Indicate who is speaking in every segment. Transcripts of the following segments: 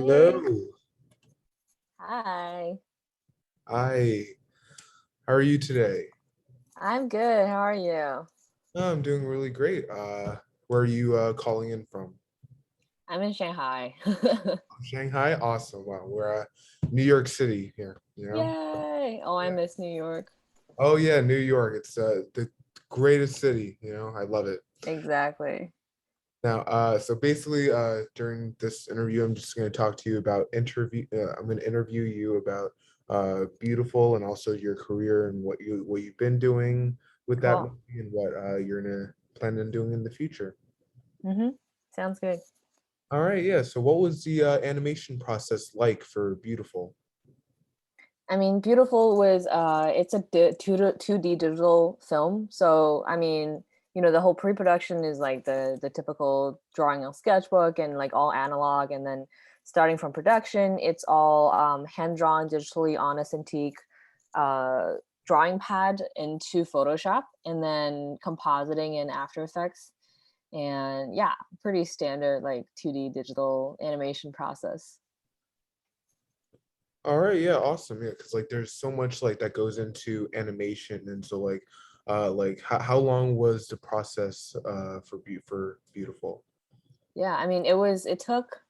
Speaker 1: Hello.
Speaker 2: Hey, hi.
Speaker 1: Hi. How are you today?
Speaker 2: I'm good. How are you?
Speaker 1: Oh, I'm doing really great. Where are you calling in from?
Speaker 2: I'm in Shanghai.
Speaker 1: Shanghai? Awesome. Wow, we're New York City here, you know?
Speaker 2: Yay. Oh, I
Speaker 1: Yeah.
Speaker 2: miss New York.
Speaker 1: Oh yeah, New York. It's the greatest city, you know. I love it.
Speaker 2: Exactly.
Speaker 1: Now, so basically, during this interview, I'm just going to talk to you about I'm going to interview you about Beautiful and also your career and what you've been doing with that
Speaker 2: Cool.
Speaker 1: movie and what you're gonna plan on doing in the future.
Speaker 2: Mm-hmm. Sounds good.
Speaker 1: All right, yeah. So, what was the animation process like for Beautiful?
Speaker 2: I mean, Beautiful was it's a 2D digital film. So, I mean, the whole pre-production is like the typical drawing on sketchbook and like all analog, and then starting from production, it's all hand drawn digitally on a Cintiq uh drawing pad into Photoshop, and then compositing in After Effects. And yeah, pretty standard like 2D digital animation process.
Speaker 1: All right, yeah, awesome. Yeah, because like there's so much like that goes into animation, and so like how long was the process for Beautiful?
Speaker 2: Yeah, I mean, it took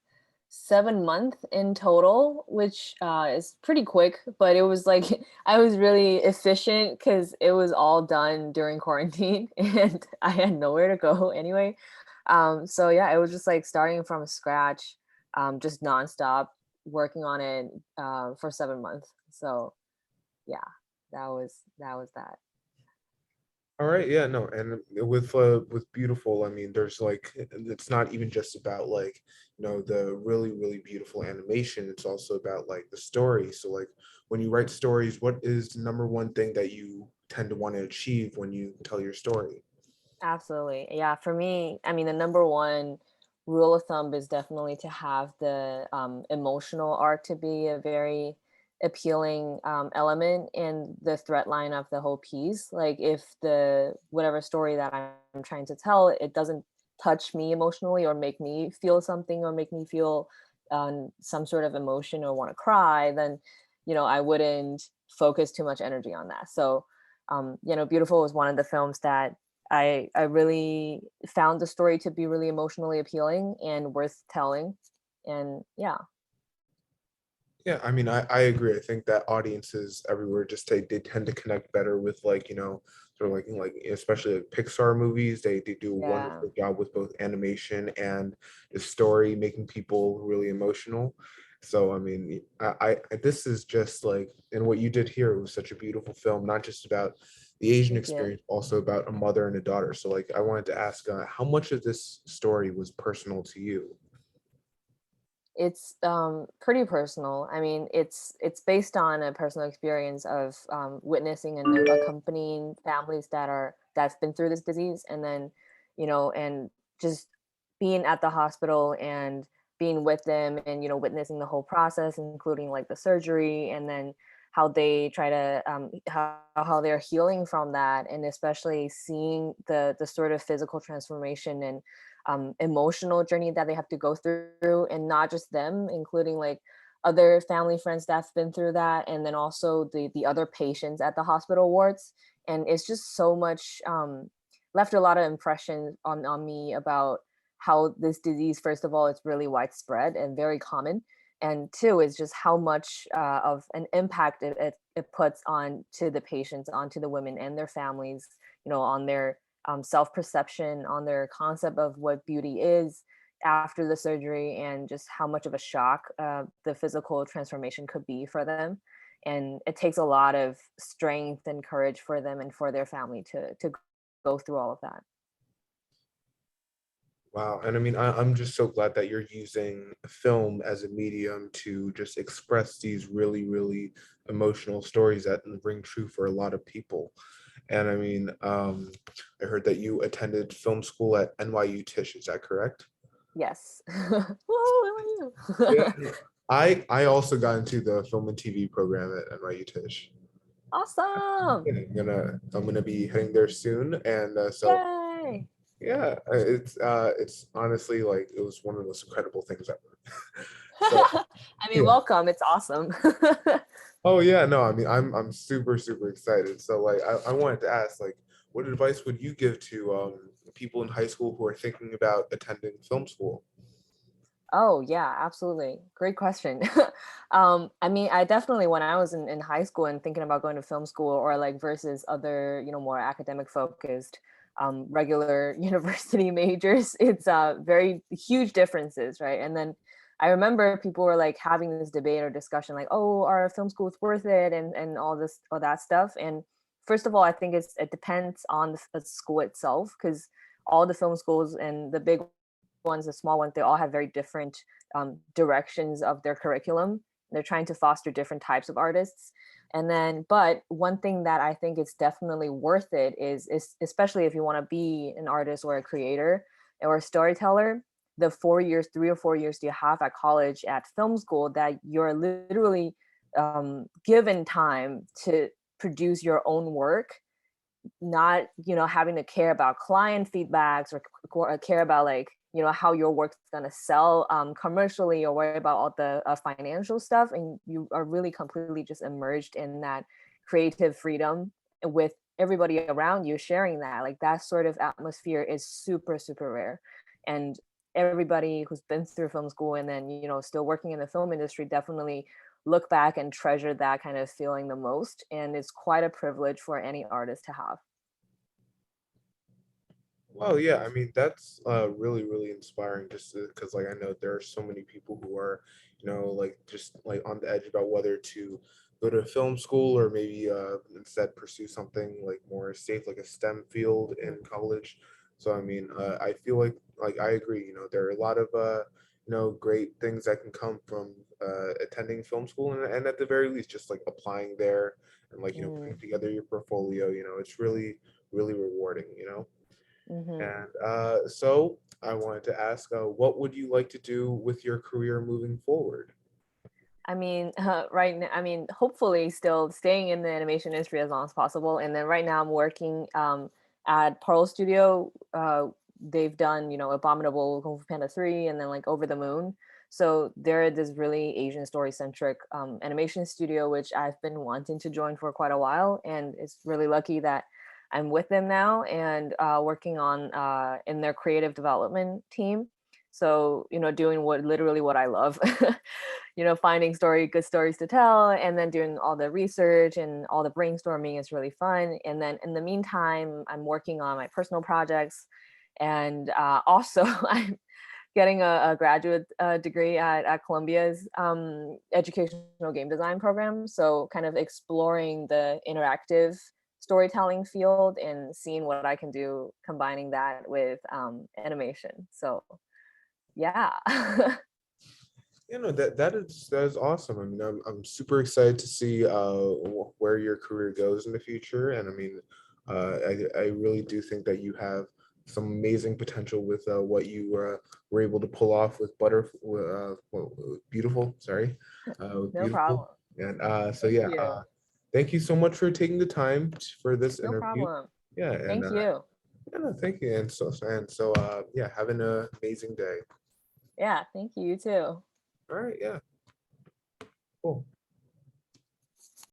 Speaker 2: 7 months in total, which is pretty quick, but it was like I was really efficient because it was all done during quarantine and I had nowhere to go anyway. So yeah, it was just like starting from scratch, just nonstop working on it for 7 months. So yeah, that was that.
Speaker 1: All right, yeah, no, and with Beautiful, I mean, there's like it's not even just about like, the really beautiful animation. It's also about like the story. So like when you write stories, what is the number one thing that you tend to want to achieve when you tell your story?
Speaker 2: Absolutely. Yeah, for me, I mean, the number one rule of thumb is definitely to have the emotional arc to be a very appealing element in the threat line of the whole piece. Like if the whatever story that I'm trying to tell, it doesn't touch me emotionally or make me feel something or make me feel some sort of emotion or want to cry, then I wouldn't focus too much energy on that. So Beautiful was one of the films that I really found the story to be really emotionally appealing and worth telling. And yeah,
Speaker 1: Yeah, I mean, I agree. I think that audiences everywhere just they tend to connect better with like, sort of like especially like Pixar movies. They do a
Speaker 2: yeah,
Speaker 1: wonderful job with both animation and the story, making people really emotional. So I mean, this is just like, and what you did here was such a beautiful film, not just about the Asian
Speaker 2: thank you.
Speaker 1: experience, also about a mother and a daughter. So like, I wanted to ask, how much of this story was personal to you?
Speaker 2: It's pretty personal. I mean, it's based on a personal experience of witnessing and accompanying families that's been through this disease, and then and just being at the hospital and being with them, and witnessing the whole process, including like the surgery, and then how they try to how they're healing from that, and especially seeing the sort of physical transformation and emotional journey that they have to go through, and not just them, including like other family friends that's been through that, and then also the other patients at the hospital wards. And it's just so much left a lot of impression on me about how this disease, first of all, it's really widespread and very common, and two is just how much of an impact it puts on to the patients, onto the women and their families, on their self-perception, on their concept of what beauty is after the surgery, and just how much of a shock the physical transformation could be for them. And it takes a lot of strength and courage for them and for their family to go through all of that.
Speaker 1: Wow. And I mean, I'm just so glad that you're using film as a medium to just express these really emotional stories that ring true for a lot of people. And I mean, I heard that you attended film school at NYU Tisch. Is that correct?
Speaker 2: Yes. Whoa, who are you?
Speaker 1: Yeah. I also got into the film and TV program at NYU Tisch.
Speaker 2: Awesome.
Speaker 1: Yeah, I'm gonna be heading there soon, and so
Speaker 2: Yay.
Speaker 1: It's honestly like it was one of the most incredible things ever. So
Speaker 2: I mean,
Speaker 1: yeah.
Speaker 2: welcome. It's awesome.
Speaker 1: Oh yeah, no, I mean I'm super super excited. So like I wanted to ask like what advice would you give to people in high school who are thinking about attending film school?
Speaker 2: Oh, yeah, absolutely. Great question. I mean, I definitely, when I was in high school and thinking about going to film school or like versus other, more academic focused, regular university majors, it's very huge differences, right? And then I remember people were like having this debate or discussion, like, oh, are film schools worth it, and all that stuff. And first of all, I think it depends on the school itself, because all the film schools and the big ones, the small ones, they all have very different directions of their curriculum. They're trying to foster different types of artists. And then, but one thing that I think is definitely worth it is especially if you want to be an artist or a creator or a storyteller, the 4 years, 3 or 4 years you have at college at film school, that you're literally given time to produce your own work, not having to care about client feedbacks or care about like how your work's going to sell commercially, or worry about all the financial stuff, and you are really completely just immersed in that creative freedom with everybody around you sharing that. Like that sort of atmosphere is super super rare, and everybody who's been through film school and then still working in the film industry definitely look back and treasure that kind of feeling the most, and it's quite a privilege for any artist to have.
Speaker 1: Well, yeah, I mean that's really really inspiring just because like I know there are so many people who are, like just like on the edge about whether to go to film school or maybe instead pursue something like more safe like a STEM field in college. So I mean, I feel like I agree, there are a lot of great things that can come from attending film school and at the very least just like applying there and like putting
Speaker 2: Mm,
Speaker 1: together your portfolio, it's really really rewarding.
Speaker 2: mhm.
Speaker 1: And so I wanted to ask, what would you like to do with your career moving forward?
Speaker 2: I mean, right now, I mean, hopefully still staying in the animation industry as long as possible. And then right now I'm working at Pearl Studio. They've done, Abominable, Kung Fu Panda 3, and then like Over the Moon. So they're this really Asian story centric animation studio, which I've been wanting to join for quite a while. And it's really lucky that I'm with them now and working on in their creative development team. So, doing what I love. Finding good stories to tell, and then doing all the research and all the brainstorming is really fun. And then in the meantime, I'm working on my personal projects, and also I'm getting a graduate degree at Columbia's educational game design program. So kind of exploring the interactive storytelling field and seeing what I can do combining that with animation. So yeah.
Speaker 1: That is awesome. I mean, I'm super excited to see where your career goes in the future, and I mean, I really do think that you have some amazing potential with what you were able to pull off with beautiful. Sorry, with
Speaker 2: No
Speaker 1: beautiful.
Speaker 2: problem.
Speaker 1: And so
Speaker 2: Thank
Speaker 1: yeah,
Speaker 2: you.
Speaker 1: thank you so much for taking the time for this
Speaker 2: No
Speaker 1: interview.
Speaker 2: problem.
Speaker 1: Yeah, and
Speaker 2: Thank you.
Speaker 1: yeah, no, thank you, and so yeah, have an amazing day.
Speaker 2: Yeah, thank you. You too.
Speaker 1: All right, yeah, cool.